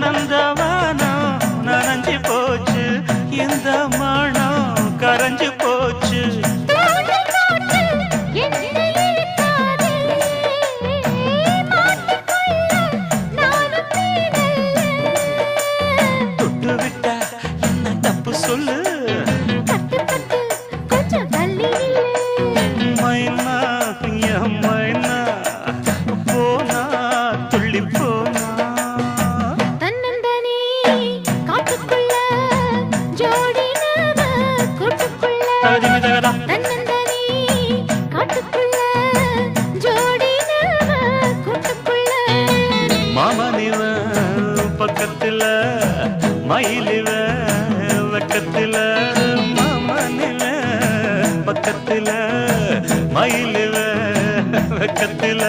நந்தவனம் நனைஞ்சு போச்சு இந்த மனம் கரைஞ்சு போச்சு தொட்டு விட்டா என்ன தப்பு சொல்லு மைனா என் மைனா போனா துள்ளி போனா மாமனிவ பக்கத்துல மயிலிவ வெக்கத்துல மாமனிவ பக்கத்துல மயிலிவ வெக்கத்துல